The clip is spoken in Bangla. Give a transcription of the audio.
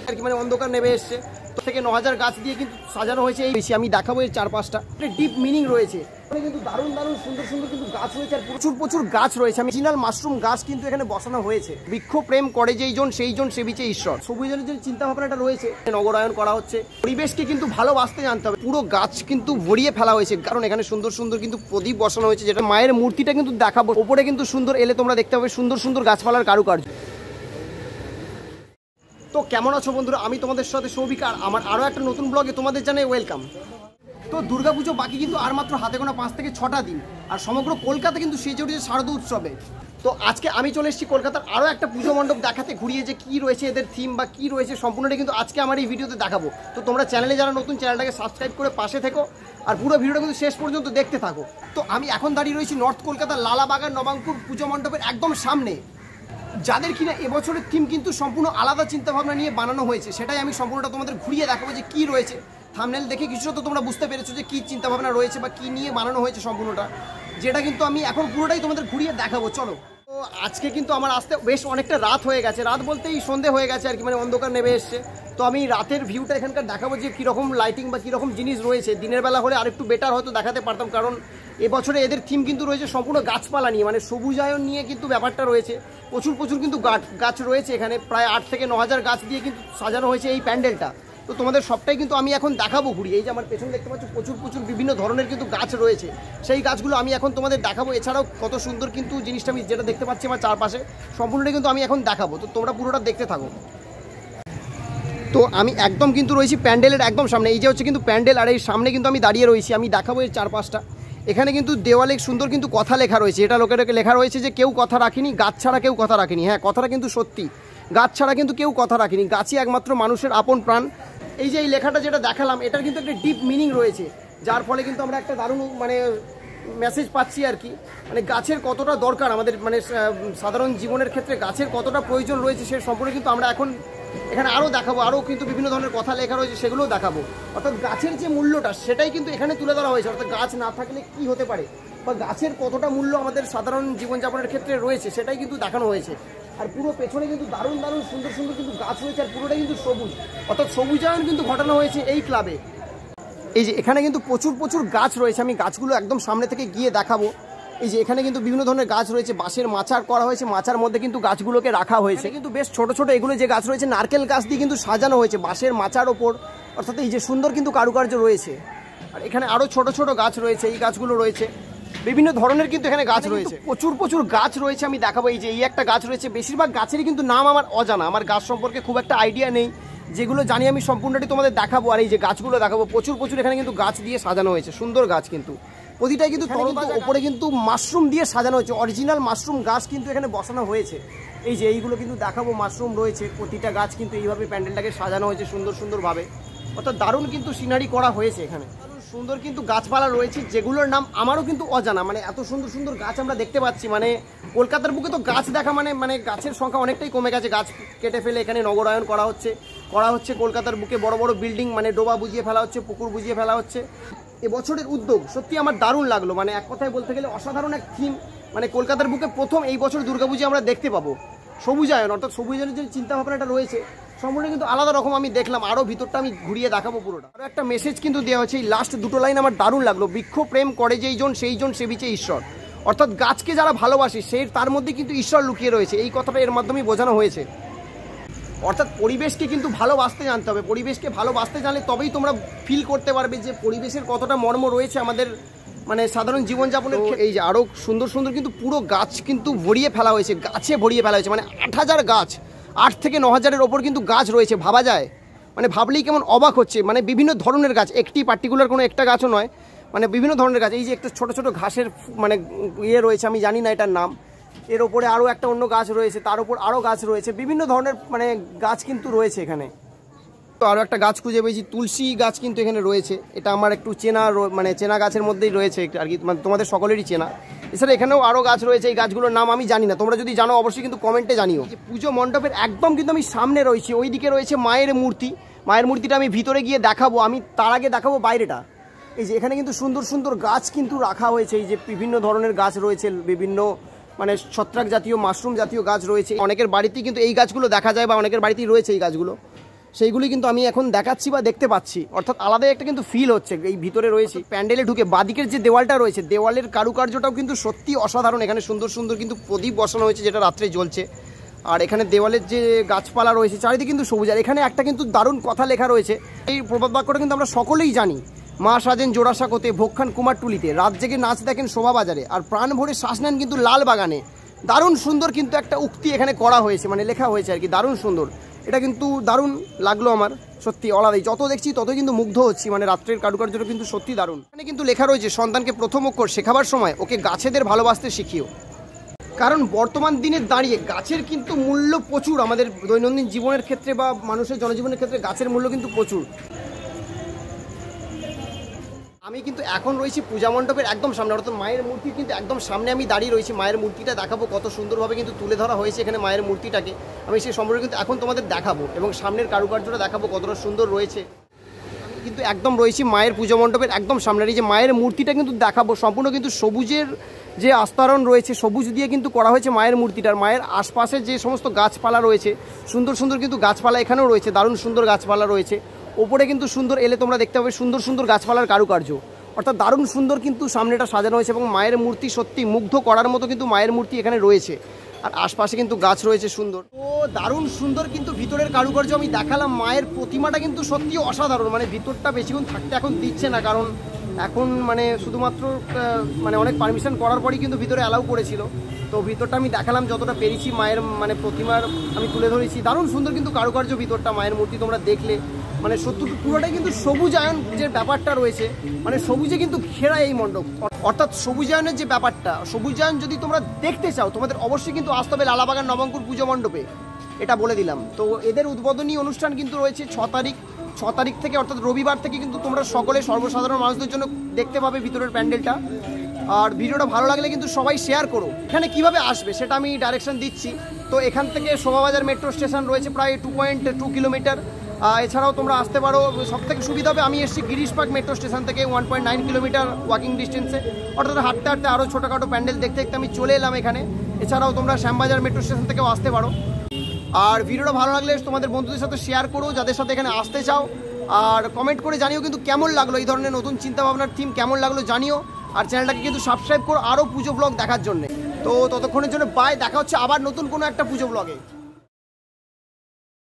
আর কি, মানে অন্ধকার নেমে এসছে থেকে 9000 গাছ দিয়ে কিন্তু সাজানো হয়েছে। এই বেশি আমি দেখাবো এর 4-5টা ডিপ মিনিং রয়েছে। কিন্তু দারুণ দারুণ সুন্দর সুন্দর কিন্তু গাছ রয়েছে আর প্রচুর প্রচুর গাছ রয়েছে। অরিজিনাল মাশরুম গাছ কিন্তু এখানে বসানো হয়েছে। বৃক্ষ প্রেম করে যেই জন সেই জন সেবিছে ঈশ্বর। সবুজের যে চিন্তা ভাবনাটা রয়েছে, নগরায়ন করা হচ্ছে, পরিবেশকে কিন্তু ভালোবাসতে জানতে হবে। পুরো গাছ কিন্তু ভরিয়ে ফেলা হয়েছে, কারণ এখানে সুন্দর সুন্দর কিন্তু প্রদীপ বসানো হয়েছে, যেটা মায়ের মূর্তিটা কিন্তু দেখাবো। ওপরে কিন্তু সুন্দর, এলে তোমরা দেখতে পাবে সুন্দর সুন্দর গাছপালার কারুকার্য। তো কেমন আছো বন্ধুরা, আমি তোমাদের সাথে সৌভিক, আর আমার আরও একটা নতুন ব্লগে তোমাদের জানাই ওয়েলকাম। তো দুর্গাপুজো বাকি কিন্তু আর মাত্র হাতে গোনা 5 থেকে 6টা দিন, আর সমগ্র কলকাতা কিন্তু সেজে উঠেছে শারদীয় উৎসবে। তো আজকে আমি চলে এসেছি কলকাতার আরও একটা পুজো মণ্ডপ দেখাতে, ঘুরিয়ে যে কী রয়েছে এদের থিম বা কী রয়েছে সম্পূর্ণটা কিন্তু আজকে আমার এই ভিডিওতে দেখাবো। তো তোমরা চ্যানেলে যারা নতুন, চ্যানেলটাকে সাবস্ক্রাইব করে পাশে থেকো আর পুরো ভিডিওটা কিন্তু শেষ পর্যন্ত দেখতে থাকো। তো আমি এখন দাঁড়িয়ে রয়েছি নর্থ কলকাতার লালাবাগান নবাঙ্কুর পুজো মণ্ডপের একদম সামনে, যাদের কিনা এবছরের থিম কিন্তু সম্পূর্ণ আলাদা চিন্তাভাবনা নিয়ে বানানো হয়েছে। সেটাই আমি সম্পূর্ণটা তোমাদের ঘুরিয়ে দেখাবো যে কী রয়েছে। থাম্বনেল দেখে কিছু তো তোমরা বুঝতে পেরেছো যে কী চিন্তাভাবনা রয়েছে বা কী নিয়ে বানানো হয়েছে সম্পূর্ণটা, যেটা কিন্তু আমি এখন পুরোটাই তোমাদের ঘুরিয়ে দেখাবো। চলো। তো আজকে কিন্তু আমার আসতে বেশ অনেকটা রাত হয়ে গেছে, রাত বলতেই সন্ধে হয়ে গেছে আর কি, মানে অন্ধকার নেমে এসছে। তো আমি রাতের ভিউটা এখানকার দেখাবো যে কীরকম লাইটিং বা কীরকম জিনিস রয়েছে। দিনের বেলা হলে আরেকটু বেটার হয়তো দেখাতে পারতাম, কারণ এবছরে এদের থিম কিন্তু রয়েছে সম্পূর্ণ গাছপালা নিয়ে, মানে সবুজায়ন নিয়ে কিন্তু ব্যাপারটা রয়েছে। প্রচুর প্রচুর কিন্তু গাছ রয়েছে এখানে, প্রায় 8 থেকে 9000 গাছ দিয়ে কিন্তু সাজানো হয়েছে এই প্যান্ডেলটা। তো তোমাদের সবটাই কিন্তু আমি এখন দেখাবো ঘুরিয়ে। এই যে আমার পেছনে দেখতে পাচ্ছ প্রচুর প্রচুর বিভিন্ন ধরনের কিন্তু গাছ রয়েছে, সেই গাছগুলো আমি এখন তোমাদের দেখাবো। এছাড়াও কত সুন্দর কিন্তু জিনিসটা আমি যেটা দেখতে পাচ্ছি আমার চারপাশে সম্পূর্ণটাই কিন্তু আমি এখন দেখাবো। তো তোমরা পুরোটা দেখতে থাকো। তো আমি একদম কিন্তু রয়েছি প্যান্ডেলের একদম সামনে। এই যে হচ্ছে কিন্তু প্যান্ডেল, আর এই সামনে কিন্তু আমি দাঁড়িয়ে রয়েছি। আমি দেখাবো এর 4-5টা। এখানে কিন্তু দেওয়ালে সুন্দর কিন্তু কথা লেখা রয়েছে। এটা লোকের লেখা রয়েছে যে কেউ কথা রাখেনি, গাছ ছাড়া কেউ কথা রাখেনি। হ্যাঁ, কথাটা কিন্তু সত্যি, গাছ ছাড়া কিন্তু কেউ কথা রাখেনি। গাছই একমাত্র মানুষের আপন প্রাণ। এই যে এই লেখাটা যেটা দেখালাম, এটার কিন্তু একটা ডিপ মিনিং রয়েছে, যার ফলে কিন্তু আমরা একটা দারুণ মানে মেসেজ পাচ্ছি আর কি। মানে গাছের কতটা দরকার আমাদের, মানে সাধারণ জীবনের ক্ষেত্রে গাছের কতটা প্রয়োজন রয়েছে সে সম্পর্কে কিন্তু আমরা এখন এখানে আরও দেখাবো। আরও কিন্তু বিভিন্ন ধরনের কথা লেখা রয়েছে, সেগুলোও দেখাবো। অর্থাৎ গাছের যে মূল্যটা সেটাই কিন্তু এখানে তুলে ধরা হয়েছে। অর্থাৎ গাছ না থাকলে কি হতে পারে বা গাছের কতটা মূল্য আমাদের সাধারণ জীবনযাপনের ক্ষেত্রে রয়েছে সেটাই কিন্তু দেখানো হয়েছে। আর পুরো পেছনে কিন্তু দারুণ দারুণ সুন্দর সুন্দর কিন্তু গাছ রয়েছে, আর পুরোটাই কিন্তু সবুজ। অর্থাৎ সবুজায়ন কিন্তু ঘটানো হয়েছে এই ক্লাবে। এই যে এখানে কিন্তু প্রচুর প্রচুর গাছ রয়েছে, আমি গাছগুলো একদম সামনে থেকে গিয়ে দেখাবো। এই যে এখানে কিন্তু বিভিন্ন ধরনের গাছ রয়েছে, বাঁশের মাচার করা হয়েছে, মাচার মধ্যে কিন্তু গাছগুলোকে রাখা হয়েছে। কিন্তু বেশ ছোট ছোট এগুলো যে গাছ রয়েছে নারকেল গাছ দিয়ে কিন্তু সাজানো হয়েছে বাঁশের মাচার ওপর। অর্থাৎ এই যে সুন্দর কিন্তু কারুকার্য রয়েছে। আর এখানে আরও ছোট ছোট গাছ রয়েছে, এই গাছগুলো রয়েছে, বিভিন্ন ধরনের কিন্তু এখানে গাছ রয়েছে, প্রচুর প্রচুর গাছ রয়েছে। আমি দেখাবো। এই যে এই একটা গাছ রয়েছে, বেশিরভাগ গাছেরই কিন্তু নাম আমার অজানা, আমার গাছ সম্পর্কে খুব একটা আইডিয়া নেই। যেগুলো জানি আমি সম্পূর্ণটি তোমাদের দেখাবো। আর এই যে গাছগুলো দেখাবো, প্রচুর প্রচুর এখানে কিন্তু গাছ দিয়ে সাজানো হয়েছে, সুন্দর গাছ কিন্তু প্রতিটাই কিন্তু ওপরে কিন্তু মাশরুম দিয়ে সাজানো হয়েছে। অরিজিনাল মাশরুম গাছ কিন্তু এখানে বসানো হয়েছে। এই যে এইগুলো কিন্তু দেখাবো, মাশরুম রয়েছে, প্রতিটা গাছ কিন্তু এইভাবে প্যান্ডেলটাকে সাজানো হয়েছে সুন্দর সুন্দরভাবে। অর্থাৎ দারুণ কিন্তু সিনারি করা হয়েছে এখানে। সুন্দর কিন্তু গাছপালা রয়েছে যেগুলোর নাম আমারও কিন্তু অজানা। মানে এত সুন্দর সুন্দর গাছ আমরা দেখতে পাচ্ছি। মানে কলকাতার বুকে তো গাছ দেখা মানে গাছের সংখ্যা অনেকটাই কমে গেছে। গাছ কেটে ফেলে এখানে নগরায়ন করা হচ্ছে কলকাতার বুকে বড় বড় বিল্ডিং, মানে ডোবা বুঝিয়ে ফেলা হচ্ছে, পুকুর বুঝিয়ে ফেলা হচ্ছে। এবছরের উদ্যোগ সত্যি আমার দারুণ লাগলো। মানে এক কথায় বলতে গেলে অসাধারণ এক থিম। মানে কলকাতার বুকে প্রথম এই বছর দুর্গাপুজো আমরা দেখতে পাবো সবুজায়ন। অর্থাৎ সবুজায়নের যে চিন্তাভাবনাটা রয়েছে সম্পূর্ণ কিন্তু আলাদা রকম আমি দেখলাম। আরও ভিতরটা আমি ঘুরিয়ে দেখাবো পুরোটা। আরও একটা মেসেজ কিন্তু দেওয়া হয়েছে, এই লাস্ট দুটো লাইন আমার দারুণ লাগলো। বৃক্ষ প্রেম করে যেই জন সেই জন সেবিছে ঈশ্বর। অর্থাৎ গাছকে যারা ভালোবাসে সেই তার মধ্যে কিন্তু ঈশ্বর লুকিয়ে রয়েছে, এই কথাটা এর মাধ্যমেই বোঝানো হয়েছে। অর্থাৎ পরিবেশকে কিন্তু ভালোবাসতে জানতে হবে। পরিবেশকে ভালোবাসতে জানলে তবেই তোমরা ফিল করতে পারবে যে পরিবেশের কতটা মর্ম রয়েছে আমাদের মানে সাধারণ জীবনযাপনের। এই যে আরও সুন্দর সুন্দর কিন্তু পুরো গাছ কিন্তু ভরিয়ে ফেলা হয়েছে, গাছে ভরিয়ে ফেলা হয়েছে। মানে 8000 গাছ, 8 থেকে 9000-এর ওপর কিন্তু গাছ রয়েছে। ভাবা যায়, মানে ভাবলেই কেমন অবাক হচ্ছে। মানে বিভিন্ন ধরনের গাছ, একটি পার্টিকুলার কোনো একটা গাছও নয়, মানে বিভিন্ন ধরনের গাছ। এই যে একটা ছোট ছোট ঘাসের মানে ইয়ে রয়েছে, আমি জানি না এটার নাম। এর ওপরে আরও একটা অন্য গাছ রয়েছে, তার উপর আরও গাছ রয়েছে, বিভিন্ন ধরনের মানে গাছ কিন্তু রয়েছে এখানে। তো আরও একটা গাছ খুঁজে পেয়েছি, তুলসী গাছ কিন্তু এখানে রয়েছে। এটা আমার একটু চেনা, মানে চেনা গাছের মধ্যেই রয়েছে আর কি, মানে তোমাদের সকলেরই চেনা। এছাড়া এখানেও আরও গাছ রয়েছে, এই গাছগুলোর নাম আমি জানি না। তোমরা যদি জানো অবশ্যই কিন্তু কমেন্টে জানিও। পুজো মণ্ডপের একদম কিন্তু আমি সামনে রয়েছি, ওইদিকে রয়েছে মায়ের মূর্তি। মায়ের মূর্তিটা আমি ভিতরে গিয়ে দেখাবো, আমি তার আগে দেখাবো বাইরেটা। এই যে এখানে কিন্তু সুন্দর সুন্দর গাছ কিন্তু রাখা হয়েছে। এই যে বিভিন্ন ধরনের গাছ রয়েছে, বিভিন্ন মানে ছত্রাক জাতীয় মাশরুম জাতীয় গাছ রয়েছে। অনেকের বাড়িতেই কিন্তু এই গাছগুলো দেখা যায় বা অনেকের বাড়িতেই রয়েছে এই গাছগুলো। সেইগুলি কিন্তু আমি এখন দেখাচ্ছি বা দেখতে পাচ্ছি, অর্থাৎ আলাদা একটা কিন্তু ফিল হচ্ছে এই ভিতরে রয়েছে। প্যান্ডেলে ঢুকে বাদিকের যে দেওয়ালটা রয়েছে, দেওয়ালের কারুকার্যটাও কিন্তু সত্যি অসাধারণ। এখানে সুন্দর সুন্দর কিন্তু প্রদীপ বসানো হয়েছে যেটা রাত্রে জ্বলছে। আর এখানে দেওয়ালের যে গাছপালা রয়েছে চারিদিকে কিন্তু সবুজ। আর এখানে একটা কিন্তু দারুণ কথা লেখা রয়েছে, এই প্রবাদ বাক্যটা কিন্তু আমরা সকলেই জানি। মা সাজেন জোড়াসাঁকোতে, ভক্ষণ কুমারটুলিতে, রাত জেগে নাচ দেখেন শোভাবাজারে, আর প্রাণ ভরে শ্বাস নেন কিন্তু লাল বাগানে। দারুণ সুন্দর কিন্তু একটা উক্তি এখানে করা হয়েছে, মানে লেখা হয়েছে আর কি, দারুণ সুন্দর। এটা কিন্তু দারুণ লাগলো আমার, সত্যি আলাদাই। যত দেখছি ততই কিন্তু মুগ্ধ হচ্ছি, মানে রাত্রের কারুকার্যটা কিন্তু সত্যি দারুণ। এখানে কিন্তু লেখা রয়েছে, সন্তানকে প্রথম অক্ষর শেখাবার সময় ওকে গাছেদের ভালোবাসতে শিখিও। কারণ বর্তমান দিনে দাঁড়িয়ে গাছের কিন্তু মূল্য প্রচুর, আমাদের দৈনন্দিন জীবনের ক্ষেত্রে বা মানুষের জনজীবনের ক্ষেত্রে গাছের মূল্য কিন্তু প্রচুর। আমি কিন্তু এখন রয়েছি পূজা মণ্ডপের একদম সামনে, অর্থাৎ মায়ের মূর্তির কিন্তু একদম সামনে আমি দাঁড়িয়ে রয়েছি। মায়ের মূর্তিটা দেখাবো, কত সুন্দরভাবে কিন্তু তুলে ধরা হয়েছে এখানে মায়ের মূর্তিটাকে। আমি সেই সম্পর্কে কিন্তু এখন তোমাদের দেখাবো, এবং সামনের কারুকার্যটা দেখাবো কতটা সুন্দর রয়েছে। কিন্তু একদম রয়েছি মায়ের পুজো মণ্ডপের একদম সামনে। এই যে মায়ের মূর্তিটা কিন্তু দেখাবো, সম্পূর্ণ কিন্তু সবুজের যে আস্তরণ রয়েছে, সবুজ দিয়ে কিন্তু করা হয়েছে মায়ের মূর্তিটার। মায়ের আশপাশে যে সমস্ত গাছপালা রয়েছে, সুন্দর সুন্দর কিন্তু গাছপালা এখানেও রয়েছে, দারুণ সুন্দর গাছপালা রয়েছে। ওপরে কিন্তু সুন্দর, এলে তোমরা দেখতে পাবে সুন্দর সুন্দর গাছপালার কারুকার্য, অর্থাৎ দারুণ সুন্দর কিন্তু সামনেটা সাজানো হয়েছে। এবং মায়ের মূর্তি সত্যি মুগ্ধ করার মতো কিন্তু মায়ের মূর্তি এখানে রয়েছে। আর আশপাশে কিন্তু গাছ রয়েছে সুন্দর, ও দারুণ সুন্দর কিন্তু ভিতরের কারুকার্য আমি দেখালাম। মায়ের প্রতিমাটা কিন্তু সত্যি অসাধারণ, মানে ভিতরটা বেশিক্ষণ থাকতে এখন দিচ্ছে না, কারণ এখন মানে শুধুমাত্র মানে অনেক পারমিশন করার পরই কিন্তু ভিতরে অ্যালাউ করেছিল। তো ভিতরটা আমি দেখালাম যতটা পেরেছি, মায়ের মানে প্রতিমার আমি তুলে ধরেছি। দারুণ সুন্দর কিন্তু কারুকার্য ভিতরটা, মায়ের মূর্তি তোমরা দেখলে মানে সত্যি পুরোটাই কিন্তু সবুজায়ন যে ব্যাপারটা রয়েছে, মানে সবুজে কিন্তু ঘেরা এই মণ্ডপ। অর্থাৎ সবুজায়নের যে ব্যাপারটা, সবুজায়ন যদি তোমরা দেখতে চাও তোমাদের অবশ্যই কিন্তু আসতে হবে লালাবাগান নবঙ্কুর পুজো মণ্ডপে, এটা বলে দিলাম। তো এদের উদ্বোধনী অনুষ্ঠান কিন্তু রয়েছে 6 তারিখ থেকে, অর্থাৎ রবিবার থেকে কিন্তু তোমরা সকলে সর্বসাধারণ মানুষদের জন্য দেখতে পাবে ভিতরের প্যান্ডেলটা। আর ভিডিওটা ভালো লাগলে কিন্তু সবাই শেয়ার করো। এখানে কিভাবে আসবে সেটা আমি ডাইরেকশন দিচ্ছি। তো এখান থেকে শোভাবাজার মেট্রো স্টেশন রয়েছে প্রায় 2.2 কিলোমিটার। এছাড়াও তোমরা আসতে পারো, সবথেকে সুবিধা হবে আমি এসেছি গিরিশ পার্ক মেট্রো স্টেশন থেকে 1.9 কিলোমিটার ওয়াকিং ডিস্টেন্সে, অর্থাৎ হাঁটতে হাঁটতে আরও ছোটোখাটো প্যান্ডেল দেখতে দেখতে আমি চলে এলাম এখানে। এছাড়াও তোমরা শ্যামবাজার মেট্রো স্টেশন থেকেও আসতে পারো। আর ভিডিওটা ভালো লাগলে তোমাদের বন্ধুদের সাথে শেয়ার করো যাদের সাথে এখানে আসতে চাও। আর কমেন্ট করে জানিও কিন্তু কেমন লাগলো, এই ধরনের নতুন চিন্তাভাবনার থিম কেমন লাগলো জানিও। আর চ্যানেলটাকে কিন্তু সাবস্ক্রাইব করো আরও পুজো ব্লগ দেখার জন্য। তো ততক্ষণের জন্য বাই, দেখা হচ্ছে আবার নতুন কোনো একটা পুজো ব্লগে।